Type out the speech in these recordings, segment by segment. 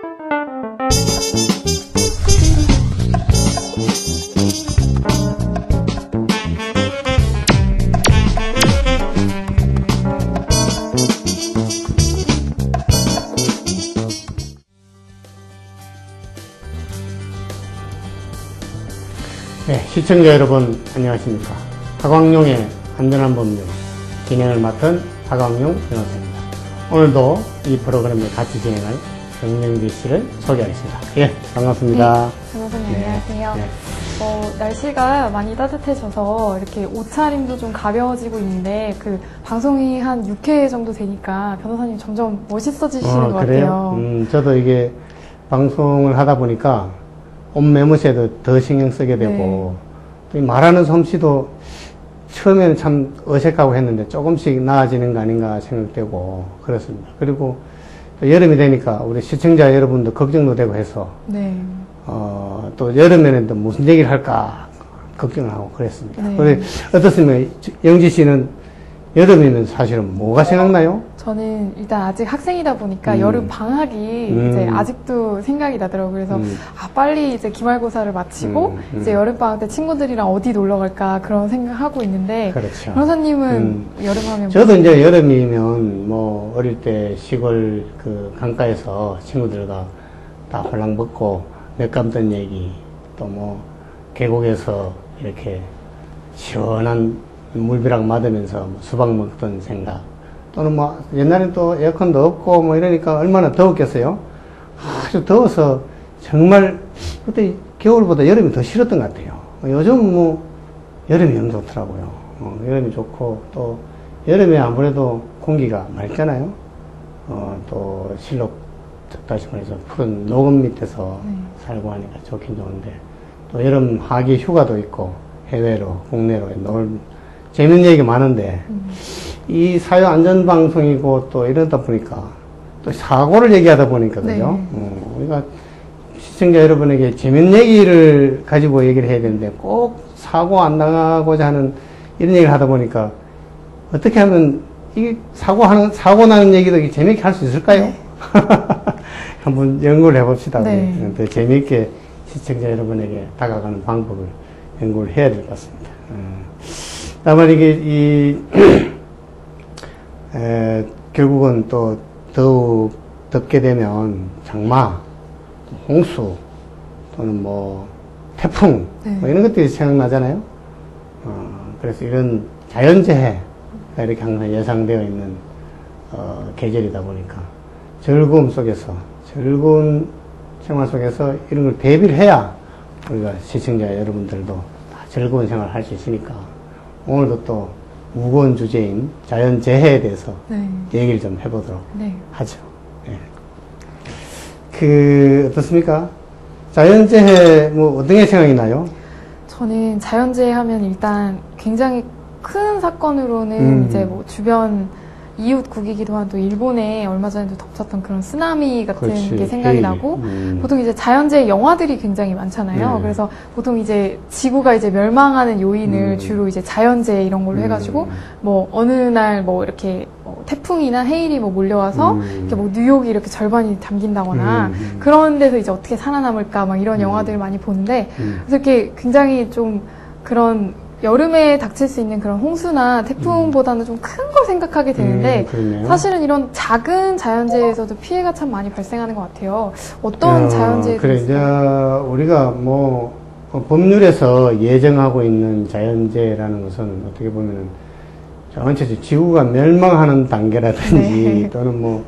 네, 시청자 여러분 안녕하십니까. 하광룡의 안전한 법률 진행을 맡은 하광룡 변호사입니다. 오늘도 이 프로그램을 같이 진행할 정명기 씨를 소개하겠습니다. 예, 반갑습니다. 네, 변호사님 네, 안녕하세요. 네. 날씨가 많이 따뜻해져서 이렇게 옷차림도 좀 가벼워지고 있는데 그 방송이 한 6회 정도 되니까 변호사님 점점 멋있어지시는 것 같아요. 저도 이게 방송을 하다 보니까 옷 매무새도 더 신경 쓰게 되고 또 말하는 솜씨도 처음에는 참 어색하고 했는데 조금씩 나아지는 거 아닌가 생각되고 그렇습니다. 그리고 또 여름이 되니까 우리 시청자 여러분도 걱정도 되고 해서 또 여름에는 또 무슨 얘기를 할까 걱정을 하고 그랬습니다. 그래 어떻습니까? 영지 씨는 여름이면 사실은 뭐가 생각나요? 저는 일단 아직 학생이다 보니까 여름 방학이 이제 아직도 생각이 나더라고요. 그래서 빨리 이제 기말고사를 마치고 이제 여름 방학 때 친구들이랑 어디 놀러 갈까 그런 생각하고 있는데 그렇죠. 변호사님은 여름하면 저도 이제 여름이면 뭐 어릴 때 시골 그 강가에서 친구들과 다 홀랑 벗고 맥 감던 얘기 또 뭐 계곡에서 이렇게 시원한 물벼락 맞으면서 수박 먹던 생각 또는 뭐 옛날엔 또 에어컨도 없고 뭐 이러니까 얼마나 더웠겠어요. 아주 더워서 정말 그때 겨울보다 여름이 더 싫었던 것 같아요. 요즘 뭐 여름이 영 좋더라고요. 여름이 좋고 또 여름에 아무래도 공기가 맑잖아요. 또 실록 다시 말해서 푸른 녹음 밑에서 살고 하니까 좋긴 좋은데 또 여름 하기 휴가도 있고 해외로 국내로 재밌는 얘기가 많은데 이 사회안전방송이고 또 이러다 보니까 또 사고를 얘기하다 보니까 그죠? 우리가 시청자 여러분에게 재밌는 얘기를 가지고 얘기를 해야 되는데 꼭 사고 안 나가고자 하는 이런 얘기를 하다 보니까 어떻게 하면 이게 사고 나는 얘기도 재밌게 할 수 있을까요? 한번 연구를 해봅시다. 더 재밌게 시청자 여러분에게 다가가는 방법을 연구를 해야 될 것 같습니다. 다만 이게 결국은 또 더욱 덥게 되면 장마, 홍수 또는 뭐 태풍 뭐 이런 것들이 생각나잖아요. 그래서 이런 자연재해가 이렇게 항상 예상되어 있는 계절이다 보니까 즐거운 생활 속에서 이런 걸 대비를 해야 우리가 시청자 여러분들도 다 즐거운 생활을 할 수 있으니까 오늘도 또 무거운 주제인 자연재해에 대해서 얘기를 좀 해보도록 하죠. 어떻습니까? 자연재해 뭐 어떤 게 생각이 나요? 저는 자연재해 하면 일단 굉장히 큰 사건으로는 이제 뭐 주변 이웃국이기도 한 또 일본에 얼마 전에도 덮쳤던 그런 쓰나미 같은 게 생각이 나고 보통 이제 자연재해 영화들이 굉장히 많잖아요. 그래서 보통 이제 지구가 이제 멸망하는 요인을 주로 이제 자연재해 이런 걸로 해가지고 뭐 어느 날 뭐 이렇게 태풍이나 해일이 뭐 몰려와서 이렇게 뭐 뉴욕이 이렇게 절반이 잠긴다거나 그런 데서 이제 어떻게 살아남을까 막 이런 영화들을 많이 보는데 그래서 이렇게 굉장히 좀 그런 여름에 닥칠 수 있는 그런 홍수나 태풍보다는 좀 큰 걸 생각하게 되는데 사실은 이런 작은 자연재해에서도 피해가 참 많이 발생하는 것 같아요. 어떤 자연재해도 그래 이제 우리가 뭐 법률에서 예정하고 있는 자연재해라는 것은 어떻게 보면은 전체적으로 지구가 멸망하는 단계라든지 또는 뭐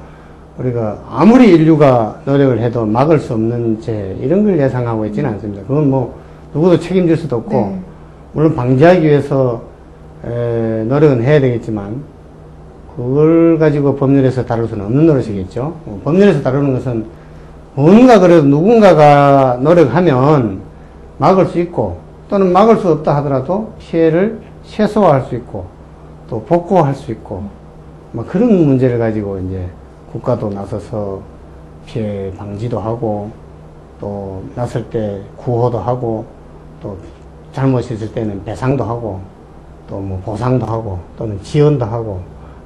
우리가 아무리 인류가 노력을 해도 막을 수 없는 재해 이런 걸 예상하고 있지는 않습니다. 그건 뭐 누구도 책임질 수도 없고 물론 방지하기 위해서 노력은 해야 되겠지만 그걸 가지고 법률에서 다룰 수는 없는 노릇이겠죠. 법률에서 다루는 것은 뭔가 그래도 누군가가 노력하면 막을 수 있고 또는 막을 수 없다 하더라도 피해를 최소화할 수 있고 또 복구할 수 있고 뭐 그런 문제를 가지고 이제 국가도 나서서 피해 방지도 하고 또 났을 때 구호도 하고 또 잘못이 있을 때는 배상도 하고 또 뭐 보상도 하고 또는 지원도 하고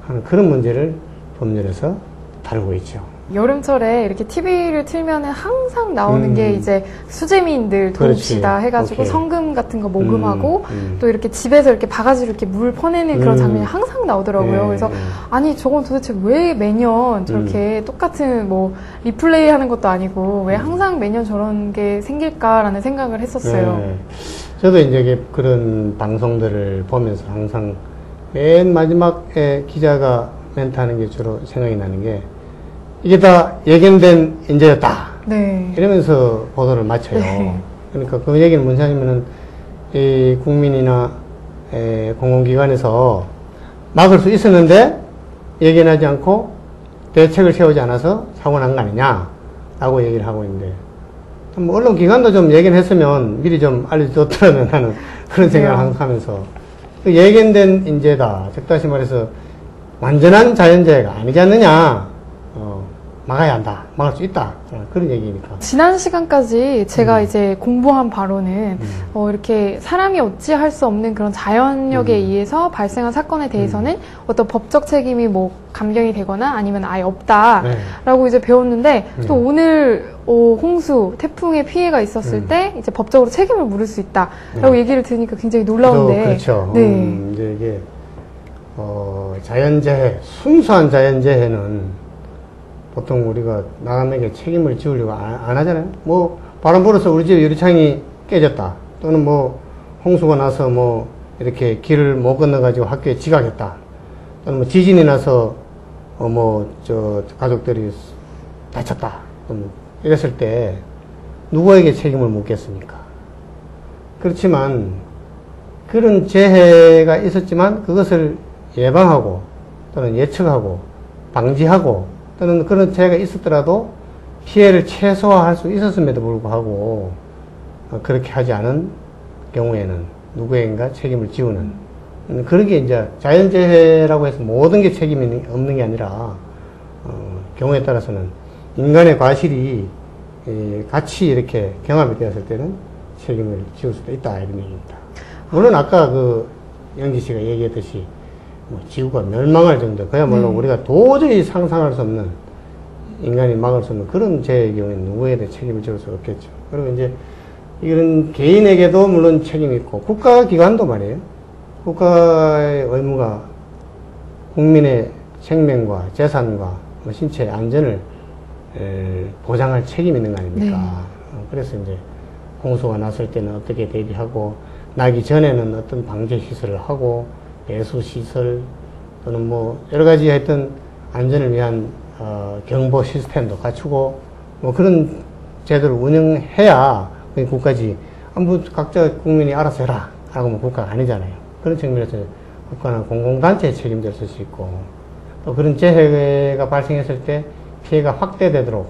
하는 그런 문제를 법률에서 다루고 있죠. 여름철에 이렇게 TV를 틀면은 항상 나오는 게 이제 수재미인들 도웁시다 해가지고 오케이. 성금 같은 거 모금하고 또 이렇게 집에서 이렇게 바가지로 이렇게 물 퍼내는 그런 장면이 항상 나오더라고요. 그래서 아니 저건 도대체 왜 매년 저렇게 똑같은 뭐 리플레이 하는 것도 아니고 왜 항상 매년 저런 게 생길까라는 생각을 했었어요. 저도 이제 그런 방송들을 보면서 항상 맨 마지막에 기자가 멘트하는 게 주로 생각이 나는 게 이게 다 예견된 인재였다. 네. 이러면서 보도를 마쳐요. 네. 그러니까 그 얘기는 뭐냐면은 이 국민이나 공공기관에서 막을 수 있었는데 예견하지 않고 대책을 세우지 않아서 사고 난 거 아니냐라고 얘기를 하고 있는데 뭐 언론기관도 좀 예견했으면 미리 좀 알려줬더라면 하는 그런 생각을 항상 하면서 그 예견된 인재다. 즉 다시 말해서 완전한 자연재해가 아니지 않느냐. 막아야 한다. 막을 수 있다. 그런 얘기니까. 지난 시간까지 제가 이제 공부한 바로는 이렇게 사람이 어찌할 수 없는 그런 자연력에 의해서 발생한 사건에 대해서는 어떤 법적 책임이 뭐 감경이 되거나 아니면 아예 없다라고 이제 배웠는데 또 오늘 홍수, 태풍의 피해가 있었을 때 이제 법적으로 책임을 물을 수 있다라고 얘기를 들으니까 굉장히 놀라운데. 그렇죠. 네. 이제 이게 자연재해, 순수한 자연재해는 보통 우리가 남에게 책임을 지우려고 안 하잖아요. 뭐 바람 불어서 우리 집 유리창이 깨졌다. 또는 뭐 홍수가 나서 뭐 이렇게 길을 못 건너가지고 학교에 지각했다. 또는 뭐 지진이 나서 가족들이 다쳤다. 이랬을 때 누구에게 책임을 묻겠습니까? 그렇지만 그런 재해가 있었지만 그것을 예방하고 또는 예측하고 방지하고 또는 그런 재해가 있었더라도 피해를 최소화할 수 있었음에도 불구하고 그렇게 하지 않은 경우에는 누구에겐가 책임을 지우는 그런 게 이제 자연재해라고 해서 모든 게 책임이 없는 게 아니라 경우에 따라서는 인간의 과실이 같이 이렇게 경합이 되었을 때는 책임을 지울 수도 있다 이런 얘기입니다. 물론 아까 그 영지 씨가 얘기했듯이 뭐 지구가 멸망할 정도, 그야말로 우리가 도저히 상상할 수 없는, 인간이 막을 수 없는 그런 재해의 경우에는 누구에게 책임을 지울 수 없겠죠. 그리고 이제 이런 개인에게도 물론 책임이 있고 국가기관도 말이에요. 국가의 의무가 국민의 생명과 재산과 신체 안전을 보장할 책임이 있는 거 아닙니까? 네. 그래서 이제 홍수가 났을 때는 어떻게 대비하고 나기 전에는 어떤 방제 시설을 하고 배수 시설 또는 뭐 여러 가지 하여튼 안전을 위한 경보 시스템도 갖추고 뭐 그런 제도를 운영해야 국가지. 뭐 각자 국민이 알아서 해라 라고 하면 국가가 아니잖아요. 그런 측면에서 국가는 공공단체에 책임질 수 있고 또 그런 재해가 발생했을 때 피해가 확대되도록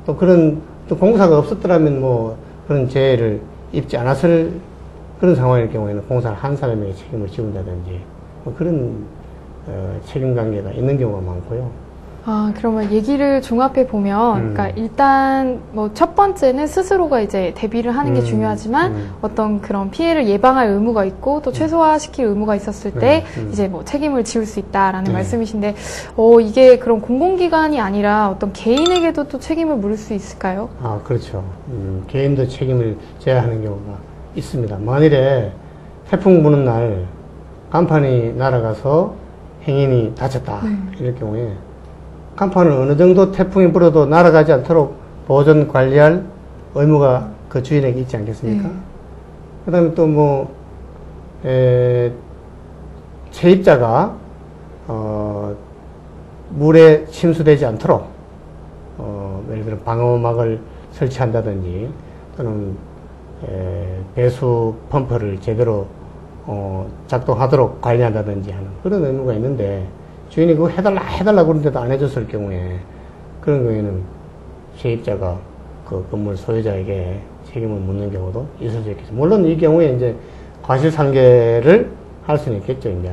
또 그런 또 공사가 없었더라면 뭐 그런 재해를 입지 않았을 그런 상황일 경우에는 공사를 한 사람에게 책임을 지운다든지 뭐 그런 책임관계가 있는 경우가 많고요. 아, 그러면 얘기를 종합해 보면, 그러니까 일단 뭐 첫 번째는 스스로가 이제 대비를 하는 게 중요하지만 어떤 그런 피해를 예방할 의무가 있고 또 최소화시킬 의무가 있었을 때 이제 뭐 책임을 지울 수 있다라는 말씀이신데, 이게 그런 공공기관이 아니라 어떤 개인에게도 또 책임을 물을 수 있을까요? 아, 그렇죠. 개인도 책임을 져야 하는 경우가 있습니다. 만일에 태풍 부는 날 간판이 날아가서 행인이 다쳤다. 이럴 경우에 간판을 어느 정도 태풍이 불어도 날아가지 않도록 보존 관리할 의무가 그 주인에게 있지 않겠습니까? 그 다음에 또 뭐, 세입자가, 물에 침수되지 않도록, 예를 들어 방어막을 설치한다든지, 또는, 배수 펌프를 제대로, 작동하도록 관리한다든지 하는 그런 의무가 있는데, 주인이 그거 해달라 그러는데도 안 해줬을 경우에, 그런 경우에는 세입자가 그 건물 소유자에게 책임을 묻는 경우도 있을 수 있겠죠. 물론 이 경우에 이제 과실상계를 할 수는 있겠죠, 이제.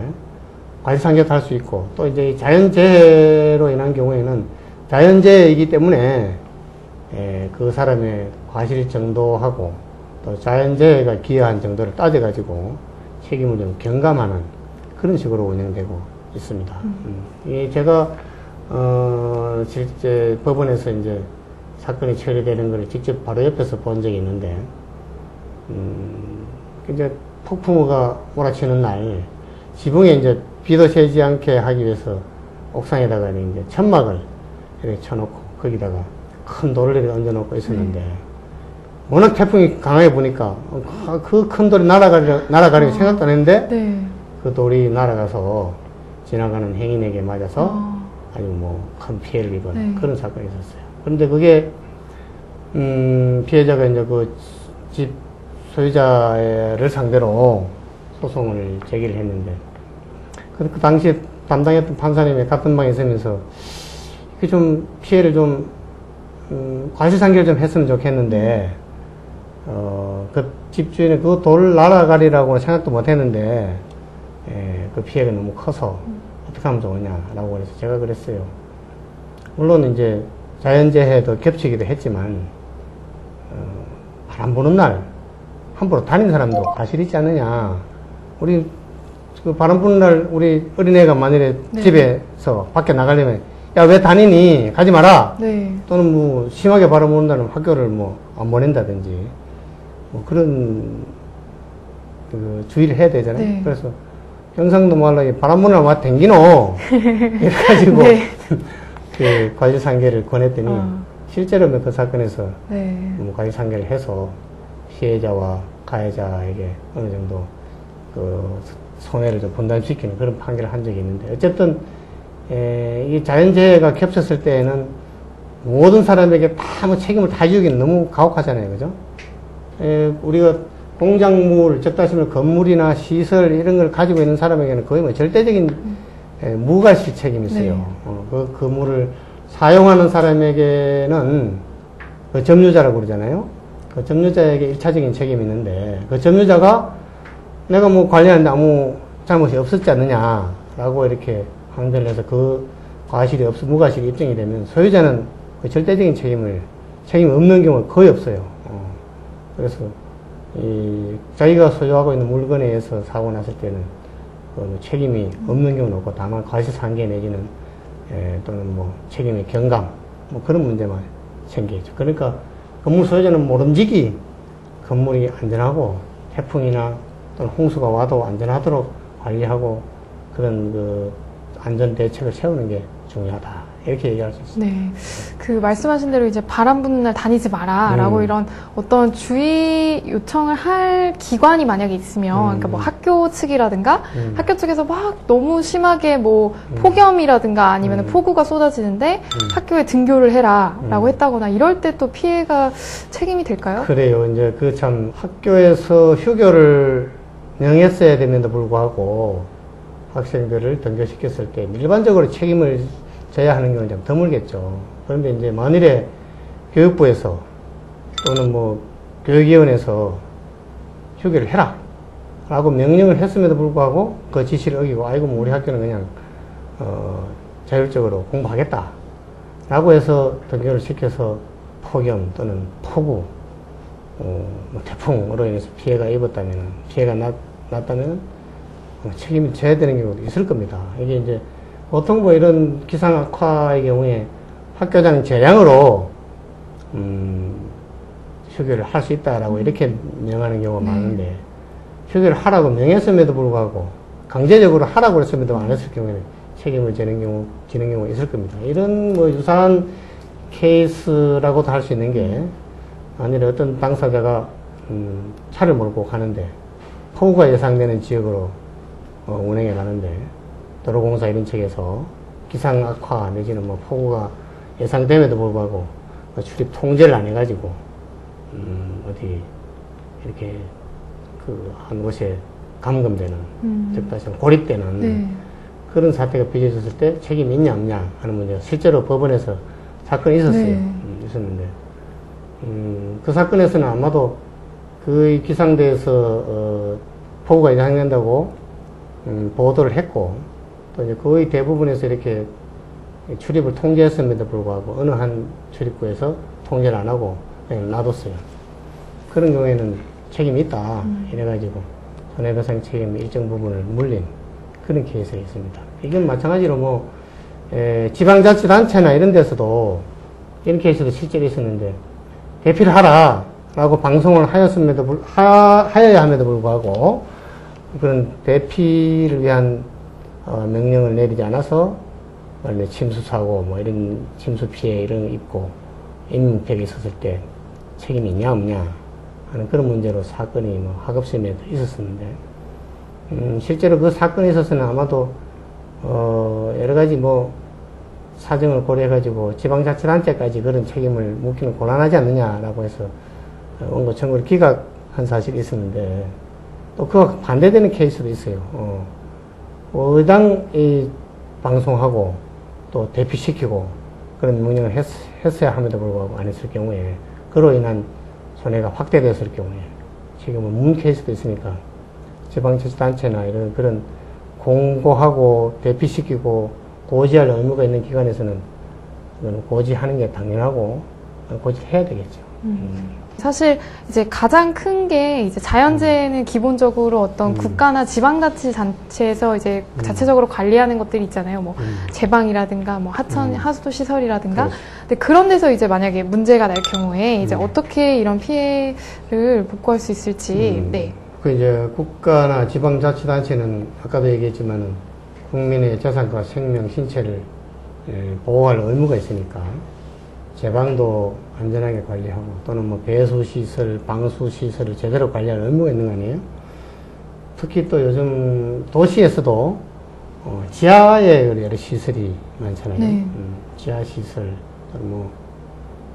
과실상계도 할 수 있고, 또 이제 자연재해로 인한 경우에는 자연재해이기 때문에, 그 사람의 과실 정도하고, 또 자연재해가 기여한 정도를 따져가지고 책임을 좀 경감하는 그런 식으로 운영되고 있습니다. 제가 실제 법원에서 이제 사건이 처리되는 걸 직접 바로 옆에서 본 적이 있는데, 이제 폭풍우가 몰아치는 날, 지붕에 이제 비도 새지 않게 하기 위해서 옥상에다가 이제 천막을 이렇게 쳐놓고, 거기다가 큰 돌을 이렇게 얹어놓고 있었는데, 워낙 태풍이 강하게 부니까, 그 큰 돌이 날아가리고 생각도 안 했는데, 네. 그 돌이 날아가서 지나가는 행인에게 맞아서 아주 뭐 큰 피해를 입은 네. 그런 사건이 있었어요. 그런데 그게, 피해자가 이제 그 집 소유자를 상대로 소송을 제기를 했는데, 그 당시에 담당했던 판사님이 같은 방에 있으면서, 그 좀 피해를 좀, 과실상계를 좀 했으면 좋겠는데, 그 집주인이 그 돌 날아가리라고 생각도 못 했는데, 그 피해가 너무 커서 어떻게 하면 좋으냐라고 그래서 제가 그랬어요. 물론 이제 자연재해도 겹치기도 했지만, 바람 부는 날 함부로 다니는 사람도 과실 있지 않느냐. 우리 그 바람 부는 날 우리 어린애가 만일에 네. 집에서 밖에 나가려면 야, 왜 다니니? 가지 마라. 네. 또는 뭐 심하게 바람 부는 날은 학교를 뭐 안 보낸다든지 뭐 그런 그 주의를 해야 되잖아요. 네. 그래서 경상도 말로 바람 부는 날 와 댕기노 이래가지고 네. 그 과실상계를 권했더니 실제로 그 사건에서 네. 과실상계를 해서 피해자와 가해자에게 어느 정도 그 손해를 좀 분담시키는 그런 판결을 한 적이 있는데, 어쨌든 이 자연재해가 겹쳤을 때에는 모든 사람에게 다 뭐 책임을 다 지우기는 너무 가혹하잖아요, 그죠? 우리가 공작물, 즉 다시 말해 건물이나 시설 이런 걸 가지고 있는 사람에게는 거의 뭐 절대적인 무과실 책임이 있어요. 네. 그 건물을 사용하는 사람에게는 그 점유자라고 그러잖아요. 그 점유자에게 1차적인 책임이 있는데, 그 점유자가 내가 뭐 관리하는데 아무 잘못이 없었지 않느냐라고 이렇게 항변을 해서 그 과실이 무과실이 입증이 되면 소유자는 그 절대적인 책임이 없는 경우가 거의 없어요. 그래서 자기가 소유하고 있는 물건에 의해서 사고 났을 때는 그 책임이 없는 경우는 없고, 다만 과실상계 내지는 또는 뭐 책임의 경감 뭐 그런 문제만 생기죠. 그러니까 건물 소유자는 모름지기 건물이 안전하고 태풍이나 또는 홍수가 와도 안전하도록 관리하고 그런 그 안전 대책을 세우는 게 중요하다. 이렇게 얘기할 수 있습니다. 네. 그 말씀하신 대로 이제 바람 부는 날 다니지 마라 라고 이런 어떤 주의 요청을 할 기관이 만약에 있으면, 그러니까 뭐 학교 측이라든가 학교 측에서 막 너무 심하게 뭐 폭염이라든가 아니면 폭우가 쏟아지는데 학교에 등교를 해라 라고 했다거나 이럴 때 또 피해가 책임이 될까요? 그래요. 이제 그 참 학교에서 휴교를 명했어야 됨에도 불구하고 학생들을 등교시켰을 때 일반적으로 책임을 져야 하는 경우는 좀 드물겠죠. 그런데 이제 만일에 교육부에서 또는 뭐 교육위원회에서 휴교를 해라 라고 명령을 했음에도 불구하고 그 지시를 어기고, 아이고 뭐 우리 학교는 그냥 자율적으로 공부하겠다 라고 해서 등교를 시켜서 폭염 또는 폭우 뭐 태풍으로 인해서 피해가 입었다면, 피해가 났다면 책임을 져야 되는 경우도 있을 겁니다. 이게 이제 보통 뭐 이런 기상 악화의 경우에 학교장 재량으로 휴교를 할 수 있다라고 이렇게 명하는 경우가 많은데, 휴교를 하라고 명했음에도 불구하고 강제적으로 하라고 했음에도 안 했을 경우에는 책임을 지는 경우가 있을 겁니다. 이런 뭐 유사한 케이스라고도 할 수 있는 게, 만일에 어떤 당사자가 차를 몰고 가는데 폭우가 예상되는 지역으로 운행해 가는데 도로공사 이런 측에서 기상 악화 내지는 뭐 폭우가 예상됨에도 불구하고 출입 통제를 안 해가지고 어디 이렇게 그 한 곳에 감금되는, 즉 다시 고립되는 네. 그런 사태가 빚어졌을 때 책임이 있냐 없냐 하는 문제가 실제로 법원에서 사건이 있었어요. 네. 있었는데 그 사건에서는 아마도 그 기상대에서 폭우가 예상된다고 보도를 했고, 또 이제 거의 대부분에서 이렇게 출입을 통제했음에도 불구하고 어느 한 출입구에서 통제를 안 하고 그냥 놔뒀어요. 그런 경우에는 책임이 있다 이래가지고 손해배상 책임 일정 부분을 물린 그런 케이스가 있습니다. 이건 마찬가지로 뭐 지방자치단체나 이런 데서도 이런 케이스도 실제로 있었는데 대피를 하라 라고 방송을 하여야 함에도 불구하고 그런 대피를 위한 명령을 내리지 않아서 원래 침수사고 뭐 이런 침수 피해 이런 거 입고 인명피해가 있었을 때 책임이 있냐 없냐 하는 그런 문제로 사건이 뭐 하급심에도 있었었는데 실제로 그 사건에 있어서는 아마도 여러 가지 뭐 사정을 고려해가지고 지방자치단체까지 그런 책임을 묻기는 곤란하지 않느냐라고 해서 원고 청구를 기각한 사실이 있었는데 또 그와 반대되는 케이스도 있어요. 의당이 방송하고 또 대피시키고 그런 명령을 했어야 함에도 불구하고 안 했을 경우에 그로 인한 손해가 확대됐을 경우에 지금은 문 케이스도 있으니까 지방자치단체나 이런 그런 공고하고 대피시키고 고지할 의무가 있는 기관에서는 고지하는 게 당연하고 고지를 해야 되겠죠. 사실 이제 가장 큰 게 이제 자연재해는 기본적으로 어떤 국가나 지방자치단체에서 이제 자체적으로 관리하는 것들이 있잖아요. 뭐 제방이라든가 뭐 하수도 시설이라든가. 그렇죠. 근데 그런 데서 이제 만약에 문제가 날 경우에 이제 어떻게 이런 피해를 복구할 수 있을지. 네. 그 이제 국가나 지방자치단체는 아까도 얘기했지만은 국민의 재산과 생명, 신체를 보호할 의무가 있으니까 제방도 안전하게 관리하고 또는 뭐 배수시설, 방수시설을 제대로 관리할 의무가 있는 거 아니에요? 특히 또 요즘 도시에서도 지하에 여러 시설이 많잖아요. 네. 지하시설, 또는 뭐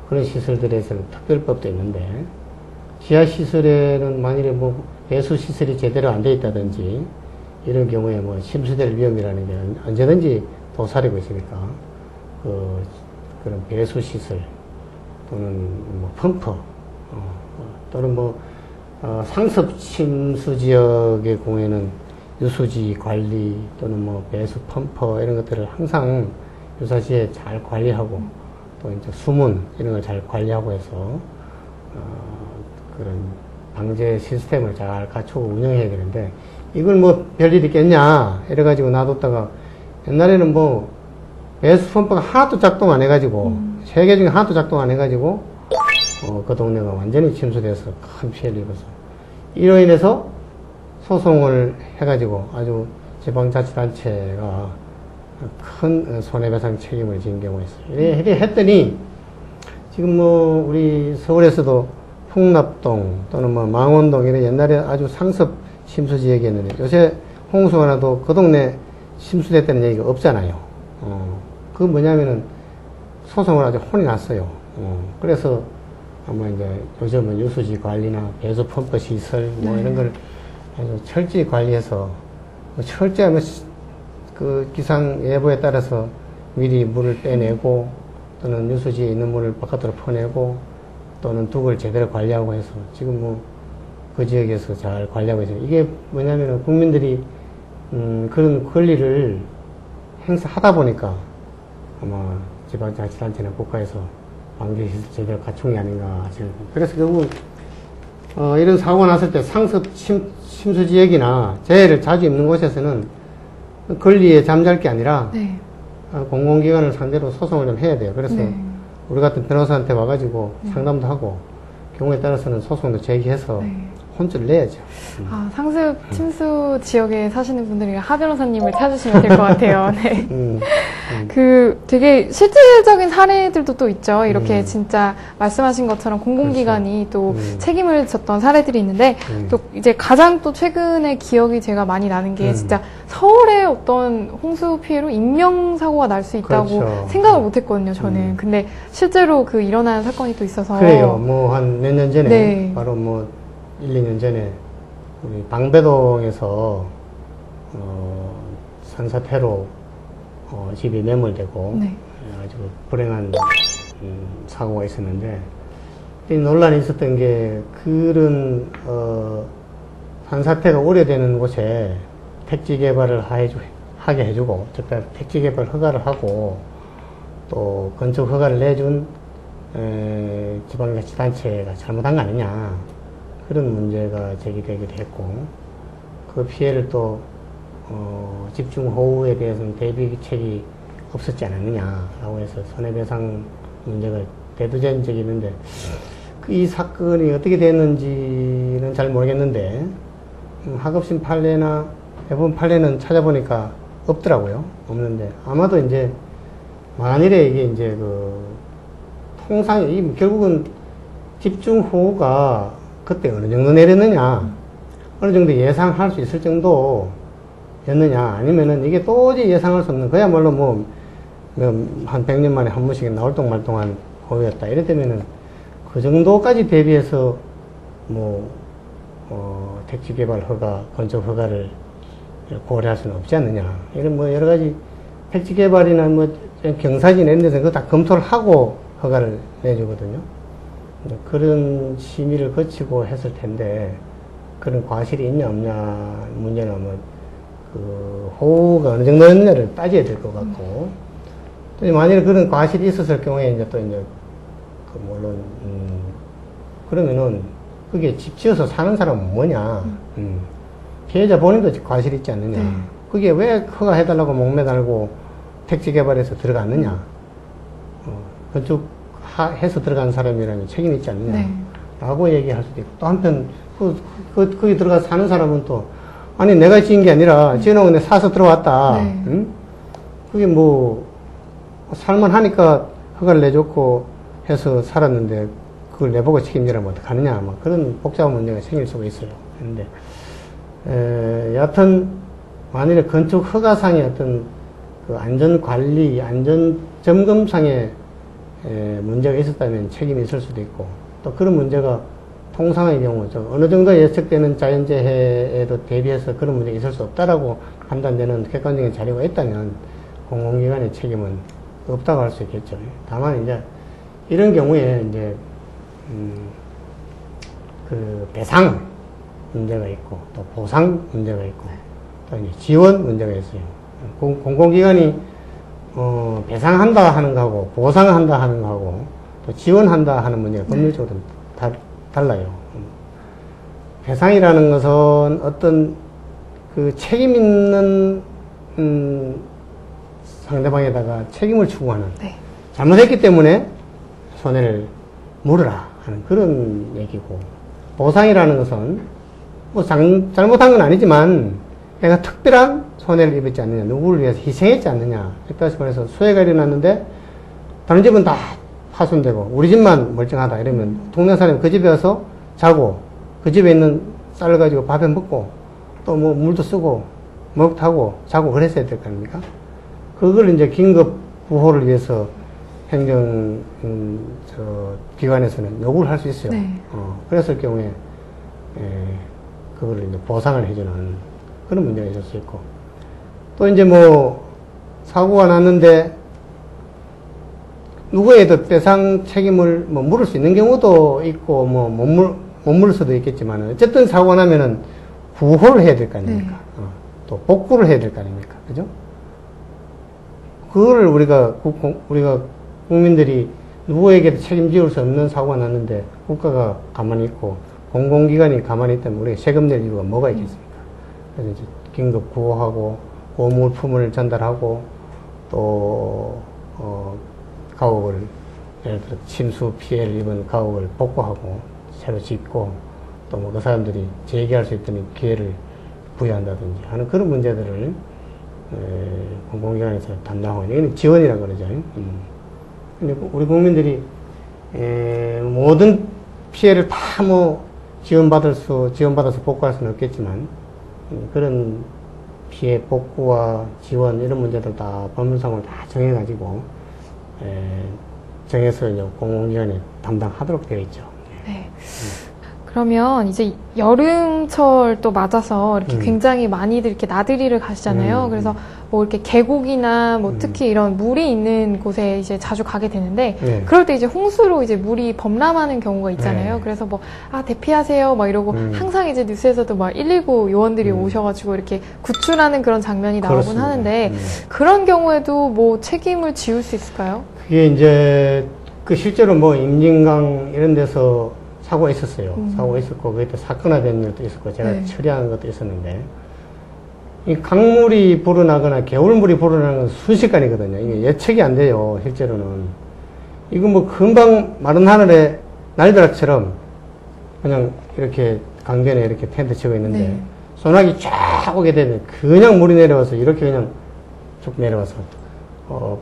그런 시설들에서는 특별법도 있는데 지하시설에는 만일에 뭐 배수시설이 제대로 안 돼 있다든지 이런 경우에 뭐 침수될 위험이라는 게 언제든지 도사리고 있으니까 그런 배수시설 또는 뭐 펌프 또는 뭐 상습 침수 지역의 경우에는 유수지 관리 또는 뭐 배수 펌프 이런 것들을 항상 유사시에 잘 관리하고 또 이제 수문 이런 걸 잘 관리하고 해서 그런 방제 시스템을 잘 갖추고 운영해야 되는데 이걸 뭐 별일 있겠냐 이래가지고 놔뒀다가 옛날에는 뭐 배수 펌프가 하나도 작동 안 해가지고 세 개 중에 하나도 작동 안 해가지고 그 동네가 완전히 침수돼서 큰 피해를 입어서 이로 인해서 소송을 해가지고 아주 지방자치단체가 큰 손해배상 책임을 지는 경우가 있어요. 이래 했더니 지금 뭐 우리 서울에서도 풍납동 또는 뭐 망원동 이런 옛날에 아주 상습 침수 지역이었는데 요새 홍수가 나도 그 동네 침수됐다는 얘기가 없잖아요. 그건 뭐냐면은 소송을 아주 혼이 났어요. 그래서 아마 이제 요즘은 유수지 관리나 배수 펌프 시설 뭐 이런 걸 아주 철저히 관리해서 철저히 그 기상 예보에 따라서 미리 물을 빼내고 또는 유수지에 있는 물을 바깥으로 퍼내고 또는 둑을 제대로 관리하고 해서 지금 뭐 그 지역에서 잘 관리하고 있어요. 이게 뭐냐면은 국민들이 그런 권리를 행사하다 보니까 아마 지방자치단체나 국가에서 방제시설 제대로 갖춘 게 아닌가 생각합니다. 그래서 결국 이런 사고가 났을 때 상습 침수 지역이나 재해를 자주 입는 곳에서는 권리에 잠잘 게 아니라 네. 공공기관을 상대로 소송을 좀 해야 돼요. 그래서 네. 우리 같은 변호사한테 와가지고 상담도 하고 경우에 따라서는 소송도 제기해서 네. 혼쭐을 내야죠. 상습 침수 지역에 사시는 분들이 하 변호사님을 찾으시면 될 것 같아요. 네. 그 되게 실질적인 사례들도 또 있죠. 이렇게 진짜 말씀하신 것처럼 공공기관이 또 책임을 졌던 사례들이 있는데 또 이제 가장 또 최근에 기억이 제가 많이 나는 게 진짜 서울의 어떤 홍수 피해로 인명사고가 날 수 있다고 그렇죠. 생각을 못 했거든요, 저는. 근데 실제로 그 일어난 사건이 또 있어서. 그래요. 뭐 한 몇 년 전에 네. 바로 뭐 1, 2년 전에 우리 방배동에서 산사태로 집이 매몰되고 네. 아주 불행한 사고가 있었는데 이 논란이 있었던 게 그런 산사태가 우려되는 곳에 택지 개발을 하게 해주고 즉 택지 개발 허가를 하고 또 건축 허가를 내준 지방자치단체가 잘못한 거 아니냐 그런 문제가 제기되기도 했고 그 피해를 또 집중호우에 대해서는 대비책이 없었지 않았느냐라고 해서 손해배상 문제가 대두된 적이 있는데 이 사건이 어떻게 됐는지는 잘 모르겠는데 하급심 판례나 대부분 판례는 찾아보니까 없더라고요. 없는데 아마도 이제 만일에 이게 이제 그 통상이 결국은 집중호우가 그때 어느 정도 내렸느냐, 어느 정도 예상할 수 있을 정도였느냐, 아니면은 이게 도저히 예상할 수 없는, 그야말로 뭐, 한 100년 만에 한 번씩 나올 동말동한 호우였다. 이랬다면은 그 정도까지 대비해서 뭐, 택지 개발 허가, 건축 허가를 고려할 수는 없지 않느냐. 이런 뭐 여러 가지 택지 개발이나 뭐 경사진 이런 데서 그거 다 검토를 하고 허가를 내주거든요. 그런 심의를 거치고 했을 텐데 그런 과실이 있냐 없냐 문제는 뭐 그 호우가 어느 정도였냐를 따져야 될 것 같고 또 만약에 그런 과실이 있었을 경우에 이제 또 이제 그 물론 그러면은 그게 집 지어서 사는 사람은 뭐냐 피해자 본인도 과실이 있지 않느냐 그게 왜 허가해달라고 목매달고 택지 개발해서 들어갔느냐 건축해서 들어간 사람이라면 책임이 있지 않느냐 라고 얘기할 수도 있고 또 한편 거기 들어가서 사는 사람은 또 아니 내가 지은 게 아니라 지어놓은 데 사서 들어왔다 응? 그게 뭐 살만하니까 허가를 내줬고 해서 살았는데 그걸 내보고 책임지라면 어떡하느냐 막 그런 복잡한 문제가 생길 수가 있어요. 그런데 여하튼 만일에 건축 허가상의 어떤 그 안전관리, 안전점검상의 문제가 있었다면 책임이 있을 수도 있고 또 그런 문제가 통상의 경우 어느 정도 예측되는 자연재해에도 대비해서 그런 문제가 있을 수 없다라고 판단되는 객관적인 자료가 있다면 공공기관의 책임은 없다고 할 수 있겠죠. 다만 이제 이런 경우에 이제 그 배상 문제가 있고 또 보상 문제가 있고 또 이제 지원 문제가 있어요. 공공기관이 배상한다 하는 거하고 보상한다 하는 거하고 또 지원한다 하는 문제가 법률적으로 달라요. 배상이라는 것은 어떤 그 책임 있는 상대방에다가 책임을 추구하는 잘못했기 때문에 손해를 물으라 하는 그런 얘기고 보상이라는 것은 뭐 잘못한 건 아니지만 내가 특별한 손해를 입었지 않느냐 누구를 위해서 희생했지 않느냐 다시 말해서 수해가 일어났는데 다른 집은 다 파손되고 우리 집만 멀쩡하다 이러면 동네 사람이 그 집에 와서 자고 그 집에 있는 쌀을 가지고 밥에 먹고 또 뭐 물도 쓰고 먹 타고 자고 그랬어야 될 거 아닙니까? 그걸 이제 긴급 구호를 위해서 행정 기관에서는 요구를 할 수 있어요. 그랬을 경우에 그걸 이제 보상을 해주는 그런 문제가 있을 수 있고 또 이제 뭐 사고가 났는데 누구에도 배상 책임을 뭐 물을 수 있는 경우도 있고 뭐 못 물을 수도 있겠지만 어쨌든 사고가 나면은 구호를 해야 될 거 아닙니까? 또 복구를 해야 될 거 아닙니까? 그죠? 그거를 우리가 국민들이 누구에게도 책임지을 수 없는 사고가 났는데 국가가 가만히 있고 공공기관이 가만히 있다면 우리가 세금 낼 이유가 뭐가 있겠습니까? 그래서 이제 긴급 구호하고 보물품을 전달하고 또 가옥을 예를 들어 침수 피해를 입은 가옥을 복구하고 새로 짓고 또 뭐 그 사람들이 재기할 수 있도록 기회를 부여한다든지 하는 그런 문제들을 공공기관에서 담당하고 이건 지원이라고 그러죠. 근데 우리 국민들이 모든 피해를 다 뭐 지원받아서 복구할 수는 없겠지만 그런 피해 복구와 지원 이런 문제들 다 법률상으로 다 정해가지고 정해서 이제 공공기관이 담당하도록 되어 있죠. 네. 그러면 이제 여름철 또 맞아서 이렇게 굉장히 많이들 이렇게 나들이를 가시잖아요. 그래서 뭐 이렇게 계곡이나 뭐 특히 이런 물이 있는 곳에 이제 자주 가게 되는데 그럴 때 이제 홍수로 이제 물이 범람하는 경우가 있잖아요. 그래서 뭐 대피하세요 막 이러고 항상 이제 뉴스에서도 막 119 요원들이 오셔가지고 이렇게 구출하는 그런 장면이 나오곤 그렇습니다. 하는데 그런 경우에도 뭐 책임을 지울 수 있을까요? 그게 이제 그 실제로 뭐 임진강 이런 데서 사고가 있었어요. 사고가 있었고, 그때 사건화된 일도 있었고, 제가 처리한 것도 있었는데, 이 강물이 불어나거나 개울물이 불어나는 건 순식간이거든요. 이게 예측이 안 돼요, 실제로는. 이거 뭐 금방 마른 하늘에 날벼락처럼 그냥 이렇게 강변에 이렇게 텐트 치고 있는데, 네. 소나기 쫙 오게 되면 그냥 물이 내려와서 이렇게 그냥 쭉 내려와서,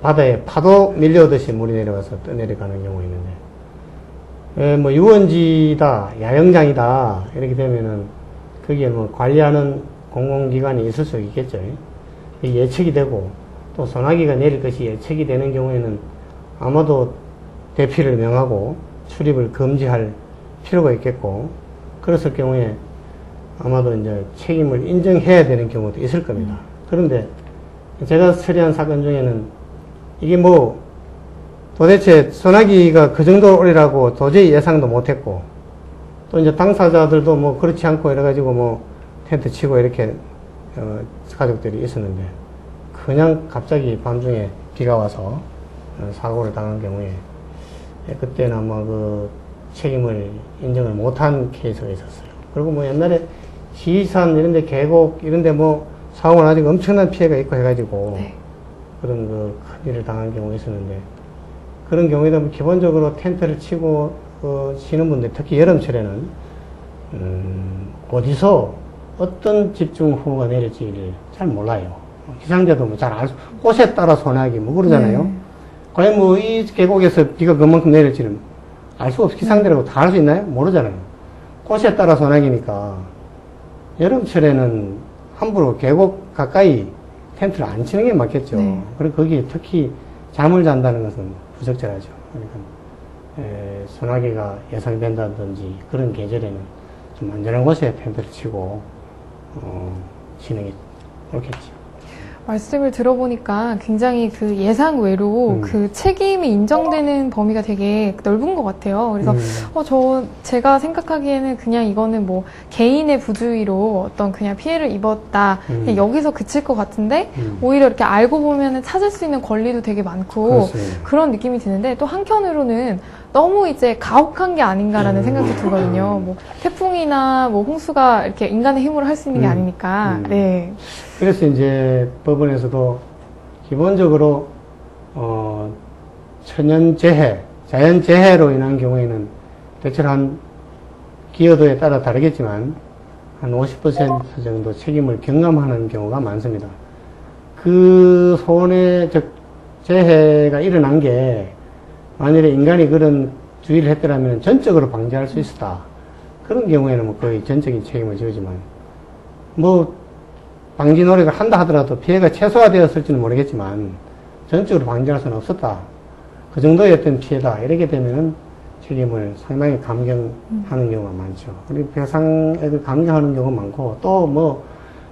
바다에 파도 밀려오듯이 물이 내려와서 떠내려가는 경우가 있는데, 뭐 유원지다, 야영장이다, 이렇게 되면은 거기에 뭐 관리하는 공공기관이 있을 수 있겠죠. 예측이 되고, 또 소나기가 내릴 것이 예측이 되는 경우에는 아마도 대피를 명하고 출입을 금지할 필요가 있겠고, 그랬을 경우에 아마도 이제 책임을 인정해야 되는 경우도 있을 겁니다. 그런데 제가 처리한 사건 중에는 이게 뭐 도대체 소나기가 그 정도 오리라고 도저히 예상도 못했고, 또 이제 당사자들도 뭐 그렇지 않고 이래가지고 뭐 텐트 치고 이렇게 가족들이 있었는데, 그냥 갑자기 밤중에 비가 와서 사고를 당한 경우에 그때는 아마 그 책임을 인정을 못한 케이스가 있었어요. 그리고 뭐 옛날에 지리산 이런데 계곡 이런데 뭐 사고가 나지고 엄청난 피해가 있고 해가지고 네. 그런 그 큰일을 당한 경우가 있었는데, 그런 경우에도 기본적으로 텐트를 치고 쉬는 분들, 특히 여름철에는 어디서 어떤 집중호우가 내릴지를 잘 몰라요. 기상자도 뭐 잘 곳에 따라 소나기 뭐 그러잖아요. 네. 과연 뭐 이 계곡에서 비가 그만큼 내릴지는 알 수 없이 기상대라고 다 알 수 있나요? 모르잖아요. 곳에 따라 소나기니까 여름철에는 함부로 계곡 가까이 텐트를 안 치는 게 맞겠죠. 네. 그리고 거기에 특히 잠을 잔다는 것은 부적절하죠. 그러니까 소나기가 예상된다든지 그런 계절에는 좀 안전한 곳에 텐트를 치고 쉬는 게 옳겠죠. 말씀을 들어보니까 굉장히 그 예상 외로 그 책임이 인정되는 범위가 되게 넓은 것 같아요. 그래서 제가 생각하기에는 그냥 이거는 뭐 개인의 부주의로 어떤 그냥 피해를 입었다, 그냥 여기서 그칠 것 같은데 오히려 이렇게 알고 보면은 찾을 수 있는 권리도 되게 많고 그렇습니다. 그런 느낌이 드는데, 또 한편으로는 너무 이제 가혹한 게 아닌가라는 생각도 들거든요. 뭐 태풍이나 뭐 홍수가 이렇게 인간의 힘으로 할 수 있는 게 아니니까. 네. 그래서 이제 법원에서도 기본적으로 천연재해, 자연재해로 인한 경우에는 대체로 한 기여도에 따라 다르겠지만 한 50% 정도 책임을 경감하는 경우가 많습니다. 그 재해가 일어난 게 만일에 인간이 그런 주의를 했더라면 전적으로 방지할 수 있었다. 그런 경우에는 뭐 거의 전적인 책임을 지우지만, 뭐 방지 노력을 한다 하더라도 피해가 최소화되었을지는 모르겠지만 전적으로 방지할 수는 없었다. 그 정도의 어떤 피해다. 이렇게 되면은 책임을 상당히 감경하는 경우가 많죠. 그리고 배상액을 감경하는 경우가 많고, 또 뭐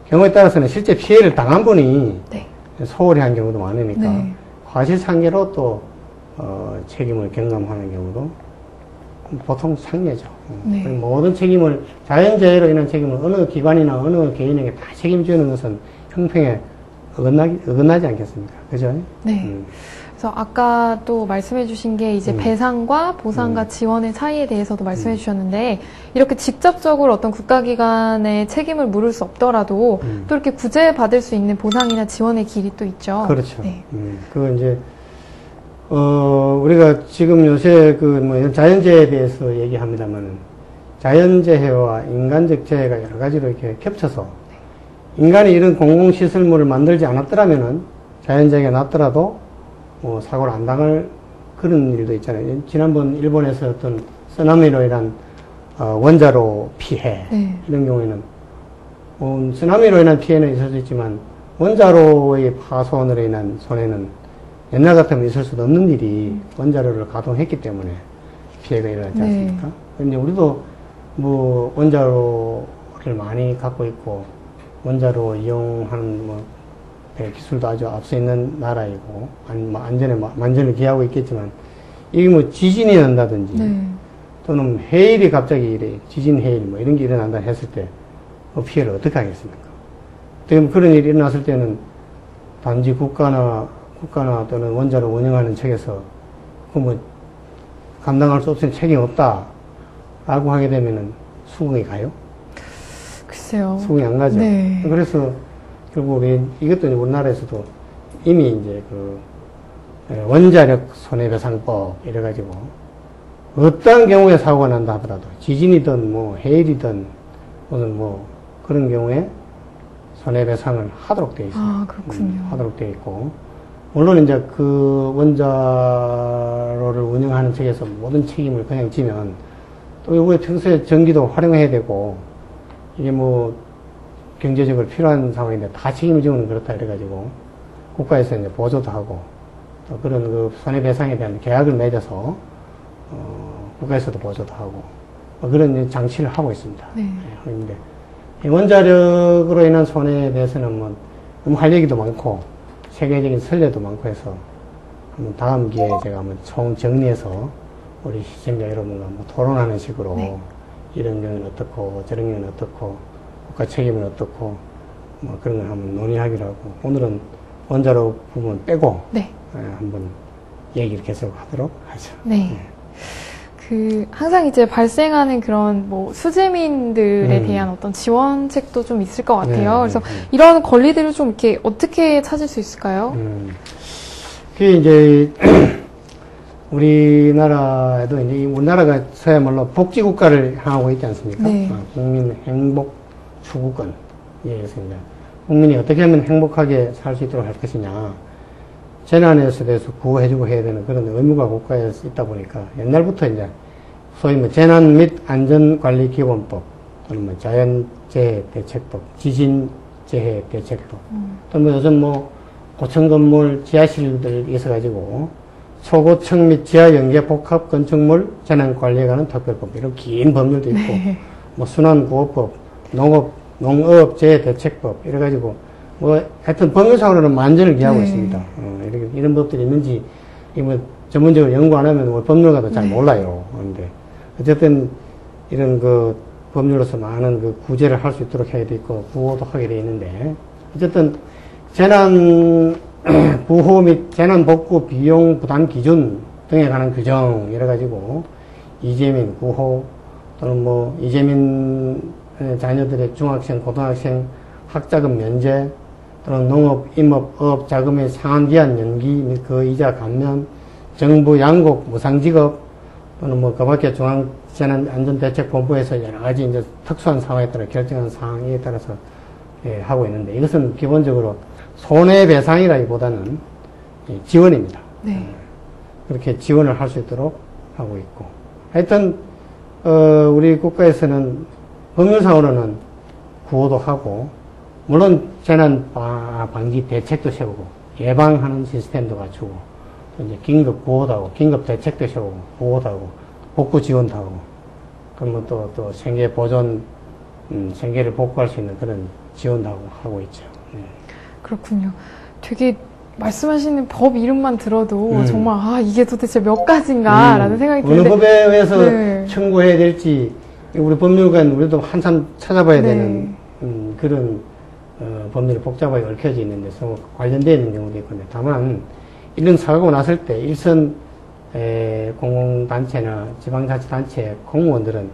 경우에 따라서는 실제 피해를 당한 분이 네. 소홀히 한 경우도 많으니까 네. 과실상계로 또 책임을 경감하는 경우도 보통 상례죠. 네. 모든 책임을, 자연재해로 인한 책임을 어느 기관이나 어느 개인에게 다 책임지는 것은 형평에 어긋나지 않겠습니까? 그죠? 네. 그래서 아까 또 말씀해 주신 게 이제 배상과 보상과 지원의 차이에 대해서도 말씀해 주셨는데, 이렇게 직접적으로 어떤 국가기관의 책임을 물을 수 없더라도 또 이렇게 구제받을 수 있는 보상이나 지원의 길이 또 있죠. 그렇죠. 네. 그거 이제 우리가 지금 요새 뭐 자연재해에 대해서 얘기합니다만은, 자연재해와 인간적 재해가 여러 가지로 이렇게 겹쳐서 인간이 이런 공공시설물을 만들지 않았더라면은 자연재해가 났더라도 뭐 사고를 안 당할 그런 일도 있잖아요. 지난번 일본에서 어떤 쓰나미로 인한 원자로 피해, 네. 이런 경우에는 쓰나미로 인한 피해는 있을 수 있지만 원자로의 파손으로 인한 손해는 옛날 같으면 있을 수도 없는 일이 원자로를 가동했기 때문에 피해가 일어나지 않습니까? 네. 근데 우리도 뭐 원자로를 많이 갖고 있고 원자로 이용하는 뭐 기술도 아주 앞서 있는 나라이고 안전에 만전을 기하고 있겠지만, 이게 뭐 지진이 난다든지 네. 또는 해일이 갑자기 지진 해일 뭐 이런 게 일어난다 했을 때 피해를 어떻게 하겠습니까? 그런 일이 일어났을 때는 단지 국가나 또는 원자로 운영하는 측에서 뭐 감당할 수 없으니 책임 없다라고 하게 되면은 수긍이 가요? 글쎄요. 수긍이 안 가죠. 네. 그래서 결국 이것도 이제 우리나라에서도 이미 이제 그 원자력 손해배상법 이래가지고 어떠한 경우에 사고가 난다 하더라도 지진이든 뭐 해일이든 무슨 뭐 그런 경우에 손해배상을 하도록 되어 있어요. 아, 그렇군요. 하도록 되어 있고 물론 이제 그 원자로를 운영하는 측에서 모든 책임을 그냥 지면 또 우리 평소에 전기도 활용해야 되고 이게 뭐 경제적으로 필요한 상황인데 다 책임을 지우는 그렇다 이래가지고 국가에서 이제 보조도 하고 또 그런 그 손해배상에 대한 계약을 맺어서 국가에서도 보조도 하고 그런 장치를 하고 있습니다. 네. 그런데 원자력으로 인한 손해에 대해서는 뭐 너무 할 얘기도 많고 세계적인 선례도 많고 해서 한번 다음 기회에 제가 한번 총 정리해서 우리 시청자 여러분과 한번 토론하는 식으로 네. 이런 경우는 어떻고 저런 경우는 어떻고 국가 책임은 어떻고 뭐 그런 걸 한번 논의하기로 하고 오늘은 원자로 부분 빼고 네. 한번 얘기를 계속 하도록 하죠. 네. 항상 이제 발생하는 그런 뭐 수재민들에 대한 어떤 지원책도 좀 있을 것 같아요. 네, 그래서 이런 권리들을 좀 이렇게 어떻게 찾을 수 있을까요? 그게 이제 우리나라에도 이제 우리나라가 서야말로 복지국가를 향하고 있지 않습니까? 네. 국민 행복 추구권. 예, 그래서 이제 국민이 어떻게 하면 행복하게 살 수 있도록 할 것이냐. 재난에서 대해서 구호해주고 해야 되는 그런 의무가 국가에 있다 보니까 옛날부터 이제 소위 뭐 재난 및 안전관리기본법 또는 뭐 자연재해 대책법, 지진재해 대책법 또 뭐 요즘 뭐 고층 건물 지하실들 있어가지고 초고층 및 지하 연계 복합 건축물 재난관리에 관한 특별법 이런 긴 법률도 있고 네. 뭐 순환구호법, 농업재해 대책법 이래가지고 뭐, 하여튼 법률상으로는 만전을 기하고 네. 있습니다. 이런 법들이 있는지, 뭐, 전문적으로 연구 안 하면 뭐 법률가도 잘 네. 몰라요. 그런데, 어쨌든, 이런 그 법률로서 많은 그 구제를 할 수 있도록 해야 돼 있고, 구호도 하게 돼 있는데, 어쨌든, 재난, 부호 및 재난 복구 비용 부담 기준 등에 관한 규정, 이래가지고, 이재민 구호, 또는 뭐, 이재민 자녀들의 중학생, 고등학생 학자금 면제, 또는 농업, 임업, 어업 자금의 상한기한 연기 및 그 이자 감면, 정부 양곡 무상지급, 또는 뭐 그 밖에 중앙재난안전대책본부에서 여러 가지 이제 특수한 상황에 따라 결정한 사항에 따라서 하고 있는데 이것은 기본적으로 손해배상이라기보다는 지원입니다. 네. 그렇게 지원을 할 수 있도록 하고 있고. 하여튼, 우리 국가에서는 법률상으로는 구호도 하고, 물론 재난 방지 대책도 세우고 예방하는 시스템도 갖추고 또 이제 긴급 구호도 하고 긴급 대책도 세우고 구호도 하고 복구 지원도 하고 그러면 또 생계 보존 생계를 복구할 수 있는 그런 지원도 하고 있죠. 네. 그렇군요. 되게 말씀하시는 법 이름만 들어도 정말 이게 도대체 몇 가지인가라는 생각이 어느 드는데 법에 의해서 네. 청구해야 될지 우리 법률가는 우리도 한참 찾아봐야 네. 되는 그런 법률이 복잡하게 얽혀져 있는 데서 관련되어 있는 경우도 있건데 다만 이런 사고가 났을 때 일선 공공단체나 지방자치단체 공무원들은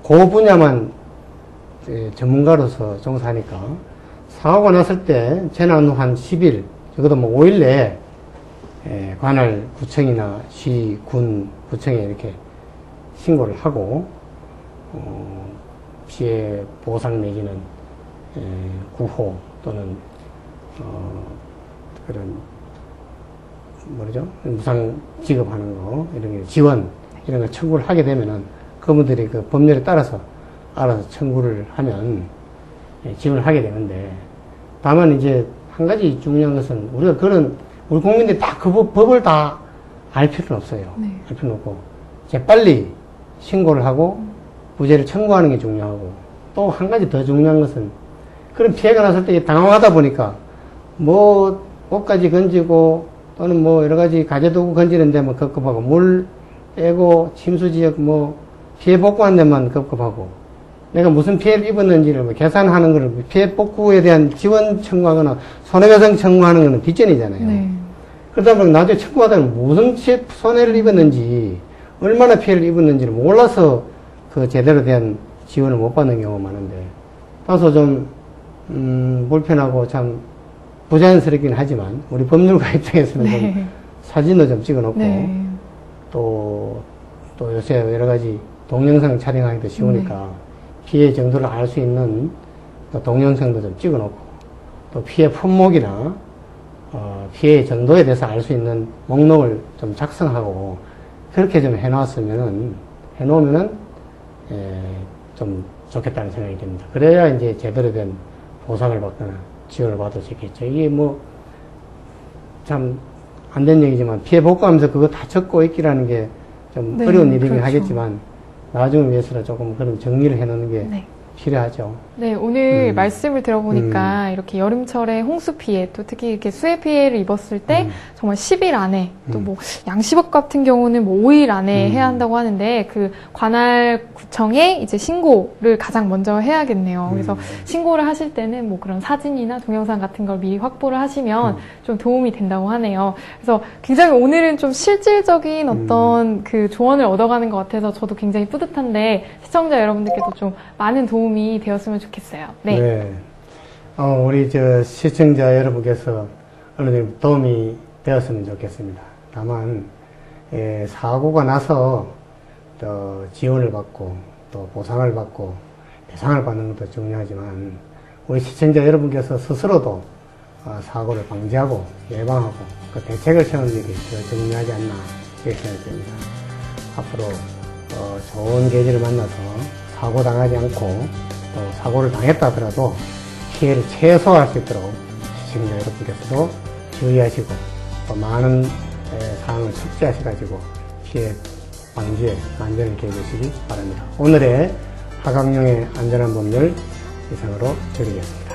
그 분야만 전문가로서 종사하니까 사고가 났을 때 재난 후 한 10일 적어도 뭐 5일 내에 관할 구청이나 시, 군, 구청에 이렇게 신고를 하고 피해 보상 내지는 구호 또는 그런 뭐죠 무상 지급하는 거 이런 게 지원 이런 걸 청구를 하게 되면은 그분들이 그 법률에 따라서 알아서 청구를 하면 지원을 하게 되는데 다만 이제 한 가지 중요한 것은 우리가 우리 국민들이 다 그 법을 다 알 필요는 없어요. 네. 알 필요는 없고 재빨리 신고를 하고 부재를 청구하는 게 중요하고 또 한 가지 더 중요한 것은 그런 피해가 났을 때 당황하다 보니까 뭐 옷까지 건지고 또는 뭐 여러 가지 가재도구 건지는 데만 급급하고 물 빼고 침수지역 뭐 피해 복구하는 데만 급급하고 내가 무슨 피해를 입었는지를 뭐 계산하는 거를 피해 복구에 대한 지원 청구하거나 손해배상 청구하는 거는 뒷전이잖아요. 네. 그러다 보니 나중에 청구하다 보면 무슨 손해를 입었는지 얼마나 피해를 입었는지를 몰라서 그 제대로 된 지원을 못 받는 경우가 많은데 다소 좀 불편하고 참 부자연스럽긴 하지만 우리 법률가 입장에서는 네. 좀 사진도 좀 찍어놓고 네. 또 요새 여러 가지 동영상 촬영하기도 쉬우니까 네. 피해 정도를 알 수 있는 또 동영상도 좀 찍어놓고 또 피해 품목이나 피해 정도에 대해서 알 수 있는 목록을 좀 작성하고 그렇게 좀 해놓으면은 좀 좋겠다는 생각이 듭니다. 그래야 이제 제대로 된 보상을 받거나 지원을 받을 수 있겠죠. 이게 뭐 참 안 된 얘기지만 피해 복구하면서 그거 다 적고 있기라는 게 좀 네, 어려운 일이긴 그렇죠. 하겠지만 나중을 위해서는 조금 그런 정리를 해놓는 게 네. 필요하죠. 네, 오늘 말씀을 들어보니까 음. 이렇게 여름철에 홍수 피해, 또 특히 이렇게 수해 피해를 입었을 때 정말 10일 안에, 또 뭐 양식업 같은 경우는 뭐 5일 안에 해야 한다고 하는데 그 관할 구청에 이제 신고를 가장 먼저 해야겠네요. 그래서 신고를 하실 때는 뭐 그런 사진이나 동영상 같은 걸 미리 확보를 하시면 좀 도움이 된다고 하네요. 그래서 굉장히 오늘은 좀 실질적인 어떤 그 조언을 얻어가는 것 같아서 저도 굉장히 뿌듯한데 시청자 여러분들께도 좀 많은 도움이 되었으면 좋겠어요. 네. 네. 우리 시청자 여러분께서 어느 정도 도움이 되었으면 좋겠습니다. 다만, 사고가 나서 또 지원을 받고 또 보상을 받고 배상을 받는 것도 중요하지만 우리 시청자 여러분께서 스스로도 사고를 방지하고 예방하고 그 대책을 세우는 일이 더 중요하지 않나 이렇게 생각됩니다. 앞으로 좋은 계기를 만나서 사고 당하지 않고 또 사고를 당했다 하더라도 피해를 최소화할 수 있도록 시청자 여러분께서도 주의하시고 또 많은 사항을 숙지하셔가지고 피해 방지에 만전을 기해주시기 바랍니다. 오늘의 하강용의 안전한 법률 이상으로 드리겠습니다.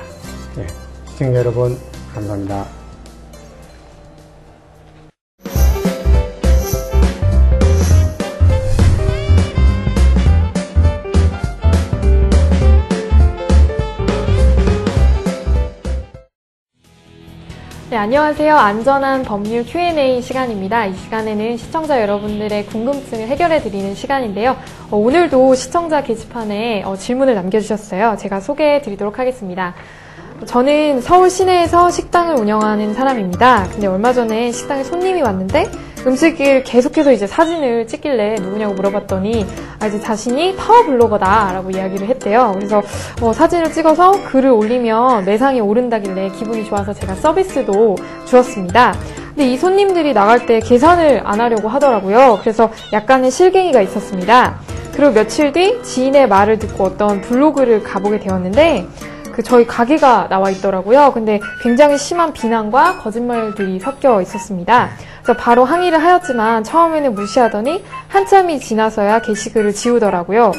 네, 시청자 여러분 감사합니다. 네, 안녕하세요. 안전한 법률 Q&A 시간입니다. 이 시간에는 시청자 여러분들의 궁금증을 해결해드리는 시간인데요. 오늘도 시청자 게시판에 질문을 남겨주셨어요. 제가 소개해드리도록 하겠습니다. 저는 서울 시내에서 식당을 운영하는 사람입니다. 근데 얼마 전에 식당에 손님이 왔는데 음식을 계속해서 이제 사진을 찍길래 누구냐고 물어봤더니 이제 자신이 파워블로거다 라고 이야기를 했대요. 그래서 사진을 찍어서 글을 올리면 매상이 오른다길래 기분이 좋아서 제가 서비스도 주었습니다. 근데 이 손님들이 나갈 때 계산을 안 하려고 하더라고요. 그래서 약간의 실갱이가 있었습니다. 그리고 며칠 뒤 지인의 말을 듣고 어떤 블로그를 가보게 되었는데 저희 가게가 나와 있더라고요. 근데 굉장히 심한 비난과 거짓말들이 섞여 있었습니다. 그래서 바로 항의를 하였지만 처음에는 무시하더니 한참이 지나서야 게시글을 지우더라고요.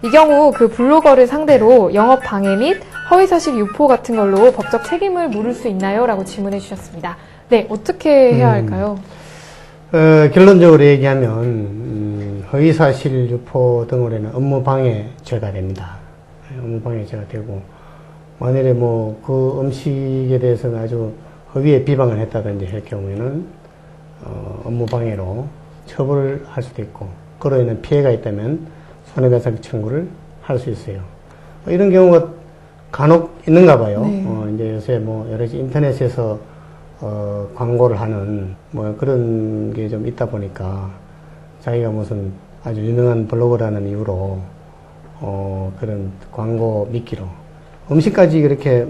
이 경우 그 블로거를 상대로 영업 방해 및 허위사실 유포 같은 걸로 법적 책임을 물을 수 있나요? 라고 질문해 주셨습니다. 네, 어떻게 해야 할까요? 결론적으로 얘기하면 허위사실 유포 등으로 인한 업무방해죄가 됩니다. 업무방해죄가 되고 만일에 그 음식에 대해서는 아주 허위에 비방을 했다든지 할 경우에는 업무방해로 처벌을 할 수도 있고 그로 인한 피해가 있다면 손해배상 청구를 할 수 있어요. 이런 경우가 간혹 있는가 봐요. 네. 이제 요새 여러 가지 인터넷에서 광고를 하는 그런 게 좀 있다 보니까 자기가 무슨 아주 유명한 블로거라는 이유로 그런 광고 미끼로 음식까지 그렇게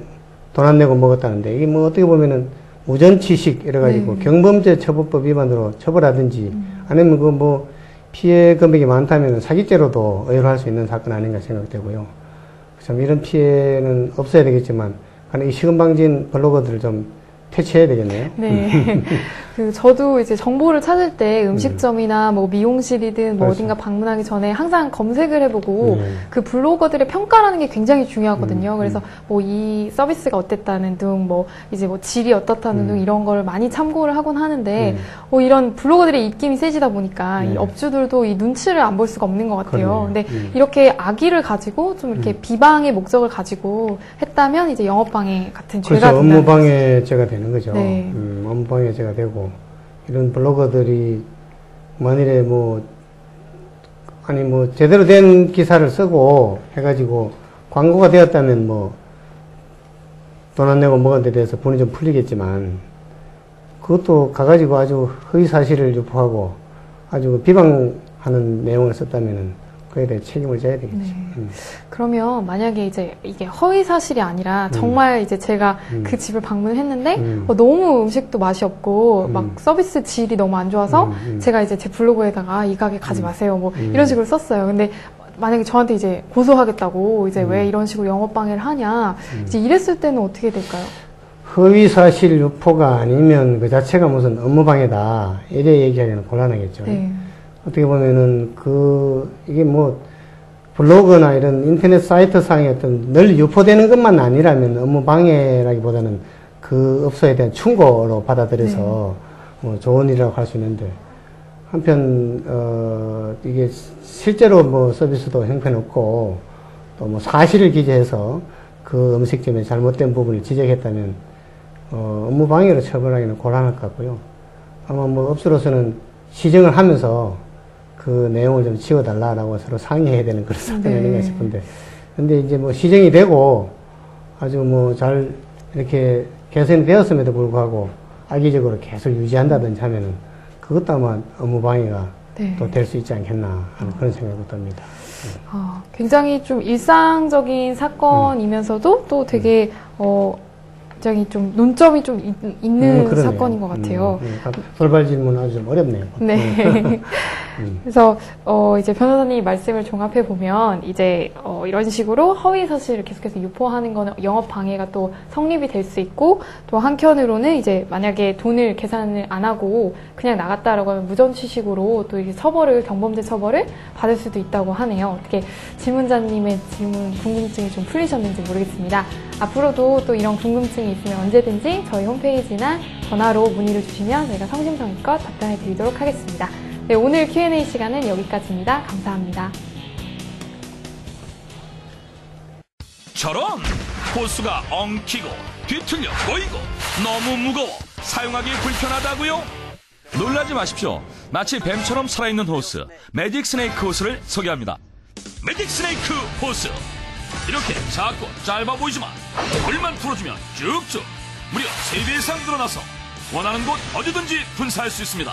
돈 안 내고 먹었다는데 이게 어떻게 보면은 우전취식 이래가지고 경범죄 처벌법 위반으로 처벌하든지 아니면 피해 금액이 많다면 사기죄로도 의뢰할 수 있는 사건 아닌가 생각되고요. 참 이런 피해는 없어야 되겠지만 이 시금방진 블로거들을 좀 퇴치해야 되겠네요. 네. 저도 이제 정보를 찾을 때 음식점이나 미용실이든 그렇죠. 어딘가 방문하기 전에 항상 검색을 해보고 그 블로거들의 평가라는 게 굉장히 중요하거든요. 그래서 이 서비스가 어땠다는 등, 이제 질이 어떻다는 등 이런 걸 많이 참고를 하곤 하는데, 이런 블로거들의 입김이 세지다 보니까 이 업주들도 이 눈치를 안 볼 수가 없는 것 같아요. 근데 이렇게 악의를 가지고 좀 이렇게 비방의 목적을 가지고 했다면 이제 영업방해 같은 죄가 그렇죠. 된다는 업무방해죄가 되는 거죠. 네. 업무방해죄가 되고 이런 블로거들이 만일에 제대로 된 기사를 쓰고 해가지고 광고가 되었다면 돈 안 내고 먹은 데 대해서 분이 좀 풀리겠지만, 그것도 가가지고 아주 허위 사실을 유포하고 아주 비방하는 내용을 썼다면은 그에 대해 책임을 져야 되겠죠. 네. 그러면 만약에 이제 이게 허위 사실이 아니라 정말 이제 제가 그 집을 방문했는데 너무 음식도 맛이 없고 막 서비스 질이 너무 안 좋아서 제가 이제 제 블로그에다가 이 가게 가지 마세요 뭐 이런 식으로 썼어요. 근데 만약에 저한테 이제 고소하겠다고 이제 왜 이런 식으로 영업 방해를 하냐 이제 이랬을 때는 어떻게 될까요? 허위 사실 유포가 아니면 그 자체가 무슨 업무방해다 이래 얘기하기는 곤란하겠죠. 네. 어떻게 보면은 이게 뭐 블로그나 이런 인터넷 사이트 상에 어떤 늘 유포되는 것만 아니라면 업무방해라기보다는 그 업소에 대한 충고로 받아들여서 뭐 좋은 일이라고 할 수 있는데, 한편 이게 실제로 뭐 서비스도 형편없고 또 뭐 사실을 기재해서 그 음식점에 잘못된 부분을 지적했다면 업무방해로 처벌하기는 곤란할 것 같고요. 아마 뭐 업소로서는 시정을 하면서 그 내용을 좀 지워달라라고 서로 상의해야 되는 그런 사건이 아닌가 싶은데, 근데 이제 뭐 시정이 되고 아주 뭐 잘 이렇게 개선이 되었음에도 불구하고 악의적으로 계속 유지한다든지 하면은 그것도 아마 업무방해가 또 될 수 있지 않겠나 하는 그런 생각이 듭니다. 굉장히 좀 일상적인 사건이면서도 또 되게 굉장히 좀 논점이 좀 있는 사건인 것 같아요. 돌발 질문 아주 좀 어렵네요. 네. 그래서 이제 변호사님 말씀을 종합해 보면 이제 이런 식으로 허위 사실을 계속해서 유포하는 거는 영업 방해가 또 성립이 될 수 있고, 또 한편으로는 이제 만약에 돈을 계산을 안 하고 그냥 나갔다라고 하면 무전취식으로 또 이게 경범죄 처벌을 받을 수도 있다고 하네요. 어떻게 질문자님의 질문 궁금증이 좀 풀리셨는지 모르겠습니다. 앞으로도 또 이런 궁금증이 있으면 언제든지 저희 홈페이지나 전화로 문의를 주시면 저희가 성심성의껏 답변해 드리도록 하겠습니다. 네, 오늘 Q&A 시간은 여기까지입니다. 감사합니다. 저런 호스가 엉키고 뒤틀려 꼬이고 너무 무거워 사용하기 불편하다고요? 놀라지 마십시오. 마치 뱀처럼 살아있는 호스 매직 스네이크 호스를 소개합니다. 매직 스네이크 호스, 이렇게 작고 짧아 보이지만 물만 풀어주면 쭉쭉 무려 3배 이상 늘어나서 원하는 곳 어디든지 분사할 수 있습니다.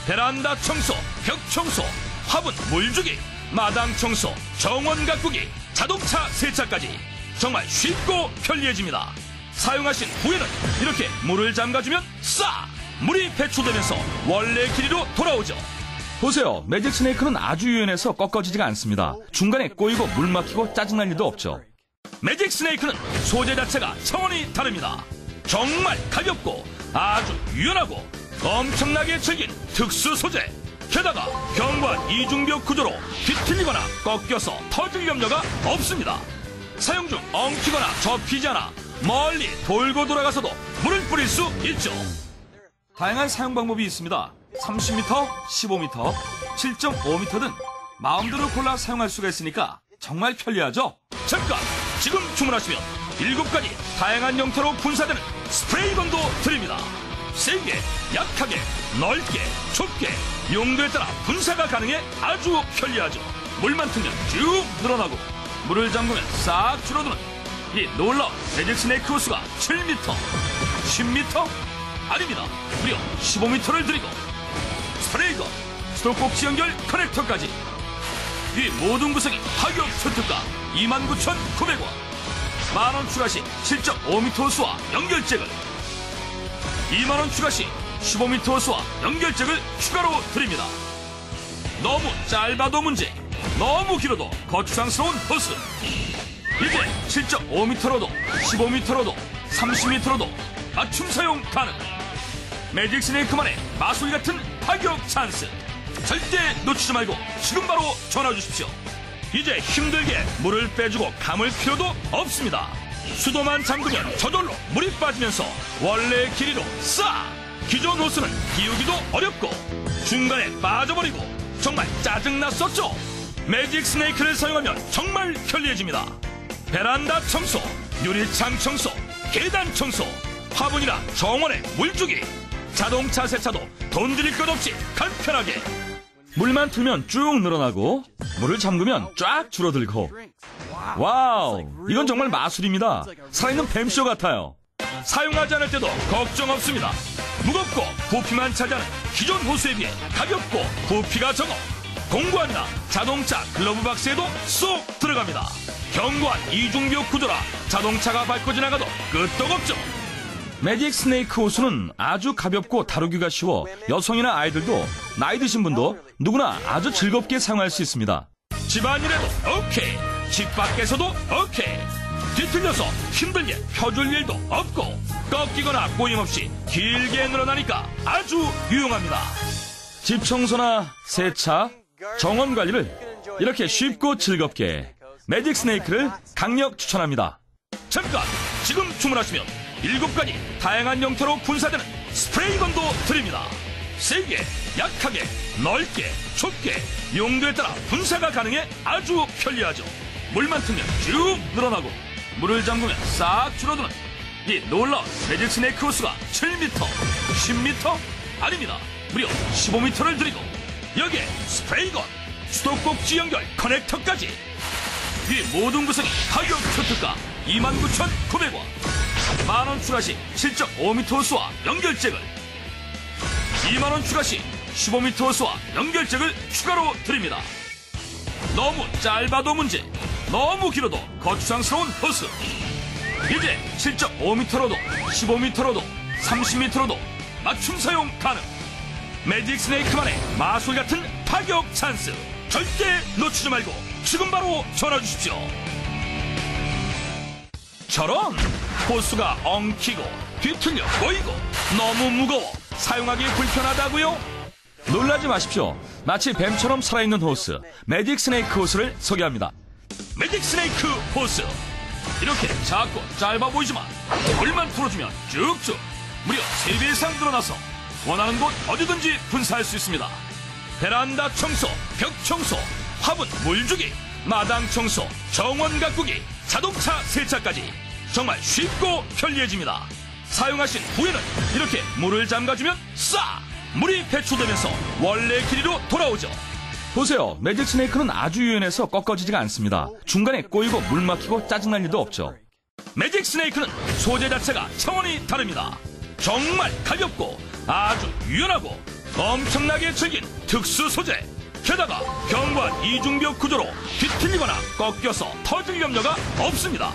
베란다 청소, 벽 청소, 화분 물주기, 마당 청소, 정원 가꾸기, 자동차 세차까지 정말 쉽고 편리해집니다. 사용하신 후에는 이렇게 물을 잠가주면 싹 물이 배출되면서 원래 길이로 돌아오죠. 보세요, 매직 스네이크는 아주 유연해서 꺾어지지가 않습니다. 중간에 꼬이고 물 막히고 짜증날 일도 없죠. 매직 스네이크는 소재 자체가 차원이 다릅니다. 정말 가볍고 아주 유연하고 엄청나게 질긴 특수 소재, 게다가 경관 이중벽 구조로 뒤틀리거나 꺾여서 터질 염려가 없습니다. 사용 중 엉키거나 접히지 않아 멀리 돌고 돌아가서도 물을 뿌릴 수 있죠. 다양한 사용 방법이 있습니다. 30m, 15m, 7.5m 등 마음대로 골라 사용할 수가 있으니까 정말 편리하죠? 잠깐! 지금 주문하시면 7가지 다양한 형태로 분사되는 스프레이건도 드립니다. 세게, 약하게, 넓게, 좁게 용도에 따라 분사가 가능해 아주 편리하죠. 물만 틀면 쭉 늘어나고 물을 잠그면 싹 줄어드는 이 놀라운 매직 스네이크 호스가 7m, 10m? 아닙니다. 무려 15m를 드리고 스프레이건, 수도꼭지 연결 커넥터까지 이 모든 구성이 가격 특가 29,900원, 만원 추가 시 7.5m 호스와 연결잭을, 2만원 추가 시 15m 호스와 연결잭을 추가로 드립니다. 너무 짧아도 문제, 너무 길어도 거추장스러운 호스. 이제 7.5m로도 15m로도 30m로도 맞춤 사용 가능. 매직 스네이크만의 마술 같은 파격 찬스. 절대 놓치지 말고 지금 바로 전화 주십시오. 이제 힘들게 물을 빼주고 감을 필요도 없습니다. 수도만 잠그면 저절로 물이 빠지면서 원래 길이로 싹! 기존 호스는 기우기도 어렵고 중간에 빠져버리고 정말 짜증났었죠? 매직 스네이크를 사용하면 정말 편리해집니다. 베란다 청소, 유리창 청소, 계단 청소, 화분이나 정원에 물주기, 자동차 세차도 돈 들일 것 없이 간편하게. 물만 틀면 쭉 늘어나고 물을 잠그면 쫙 줄어들고. 와우, 이건 정말 마술입니다. 살아있는 뱀쇼 같아요. 사용하지 않을 때도 걱정 없습니다. 무겁고 부피만 차지하는 기존 호스에 비해 가볍고 부피가 적어 공구한나 자동차 글러브 박스에도 쏙 들어갑니다. 견고한 이중벽 구조라 자동차가 밟고 지나가도 끄떡없죠. 매직 스네이크 호스는 아주 가볍고 다루기가 쉬워 여성이나 아이들도 나이 드신 분도 누구나 아주 즐겁게 사용할 수 있습니다. 집안일에도 오케이, 집 밖에서도 오케이. 뒤틀려서 힘들게 펴줄 일도 없고 꺾이거나 꼬임 없이 길게 늘어나니까 아주 유용합니다. 집 청소나 세차, 정원 관리를 이렇게 쉽고 즐겁게 매직 스네이크를 강력 추천합니다. 잠깐! 지금 주문하시면 7가지 다양한 형태로 분사되는 스프레이건도 드립니다. 세게, 약하게, 넓게, 좁게 용도에 따라 분사가 가능해 아주 편리하죠. 물만 틀면 쭉 늘어나고 물을 잠그면 싹 줄어드는 이 놀라운 매직 스네이크 호스가 7m, 10m? 아닙니다. 무려 15m를 드리고 여기에 스프레이건, 수도꼭지 연결 커넥터까지 이 모든 구성이 가격 초특가 29,900원. 만원 추가 시 7.5m 호스와 연결잭을 2만원 추가 시 15m 호스와 연결잭을 추가로 드립니다. 너무 짧아도 문제, 너무 길어도 거추장스러운 호스. 이제 7.5m로도 15m로도 30m로도 맞춤 사용 가능. 매직 스네이크만의 마술 같은 파격 찬스 절대 놓치지 말고 지금 바로 전화 주십시오. 저런 호스가 엉키고 뒤틀려 꼬이고 너무 무거워 사용하기 불편하다고요? 놀라지 마십시오. 마치 뱀처럼 살아있는 호스 매직 스네이크 호스를 소개합니다. 매직 스네이크 호스, 이렇게 작고 짧아 보이지만 물만 풀어주면 쭉쭉 무려 3배 이상 늘어나서 원하는 곳 어디든지 분사할 수 있습니다. 베란다 청소, 벽 청소, 화분 물주기, 마당 청소, 정원 가꾸기, 자동차 세차까지 정말 쉽고 편리해집니다. 사용하신 후에는 이렇게 물을 잠가주면 싹 물이 배출되면서 원래 길이로 돌아오죠. 보세요, 매직 스네이크는 아주 유연해서 꺾어지지가 않습니다. 중간에 꼬이고 물 막히고 짜증날 일도 없죠. 매직 스네이크는 소재 자체가 차원이 다릅니다. 정말 가볍고 아주 유연하고 엄청나게 질긴 특수 소재, 게다가 견고한 이중벽 구조로 뒤틀리거나 꺾여서 터질 염려가 없습니다.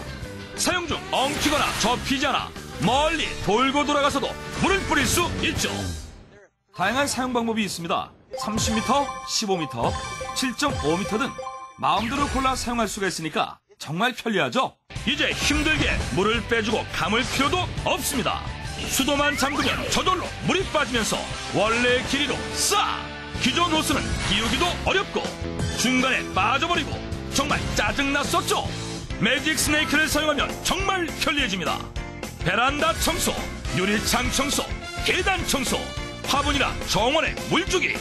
사용 중 엉키거나 접히지 않아 멀리 돌고 돌아가서도 물을 뿌릴 수 있죠. 다양한 사용 방법이 있습니다. 30m, 15m, 7.5m 등 마음대로 골라 사용할 수가 있으니까 정말 편리하죠? 이제 힘들게 물을 빼주고 감을 필요도 없습니다. 수도만 잠그면 저절로 물이 빠지면서 원래 길이로 싹! 기존 호스는 끼우기도 어렵고 중간에 빠져버리고 정말 짜증났었죠? 매직 스네이크를 사용하면 정말 편리해집니다. 베란다 청소, 유리창 청소, 계단 청소, 화분이나 정원에 물주기,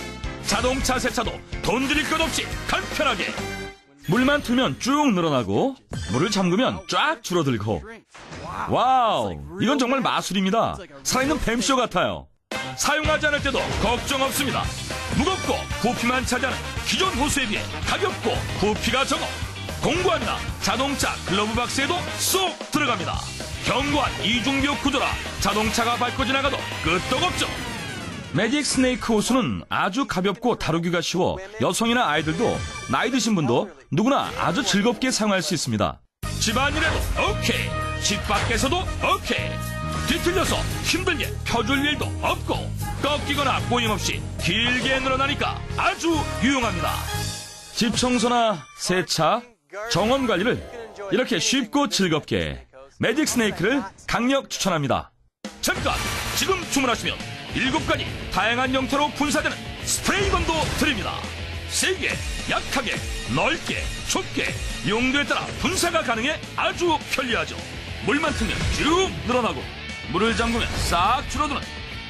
자동차 세차도 돈 들일 것 없이 간편하게. 물만 틀면 쭉 늘어나고 물을 잠그면 쫙 줄어들고. 와우, 이건 정말 마술입니다. 살아있는 뱀쇼 같아요. 사용하지 않을 때도 걱정 없습니다. 무겁고 부피만 차지하는 기존 호스에 비해 가볍고 부피가 적어 공구한나 자동차 글러브 박스에도 쏙 들어갑니다. 견고한 이중벽 구조라 자동차가 밟고 지나가도 끄떡없죠. 매직 스네이크 호스는 아주 가볍고 다루기가 쉬워 여성이나 아이들도 나이 드신 분도 누구나 아주 즐겁게 사용할 수 있습니다. 집안일에도 오케이, 집 밖에서도 오케이. 뒤틀려서 힘들게 펴줄 일도 없고 꺾이거나 꼬임 없이 길게 늘어나니까 아주 유용합니다. 집 청소나 세차, 정원 관리를 이렇게 쉽고 즐겁게 매직 스네이크를 강력 추천합니다. 잠깐! 지금 주문하시면 7가지 다양한 형태로 분사되는 스프레이건도 드립니다. 세게, 약하게, 넓게, 좁게 용도에 따라 분사가 가능해 아주 편리하죠. 물만 틀면 쭉 늘어나고 물을 잠그면 싹 줄어드는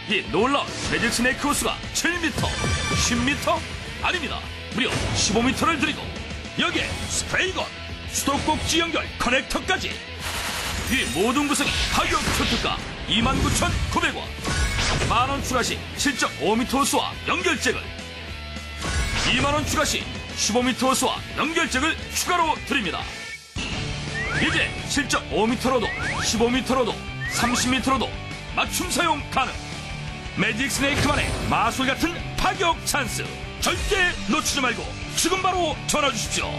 이 놀라운 매직 스네이크 호스가 7m, 10m? 아닙니다. 무려 15m를 드리고 여기에 스프레이건, 수도꼭지 연결 커넥터까지 이 모든 구성이 가격 초특가 29,900원. 만원 추가 시 7.5m 호스와 연결잭을 2만원 추가 시 15m 호수와 연결잭을 추가로 드립니다. 이제 실적 5m로도 15m로도 30m로도 맞춤 사용 가능. 매직 스네이크만의 마술 같은 파격 찬스 절대 놓치지 말고 지금 바로 전화 주십시오.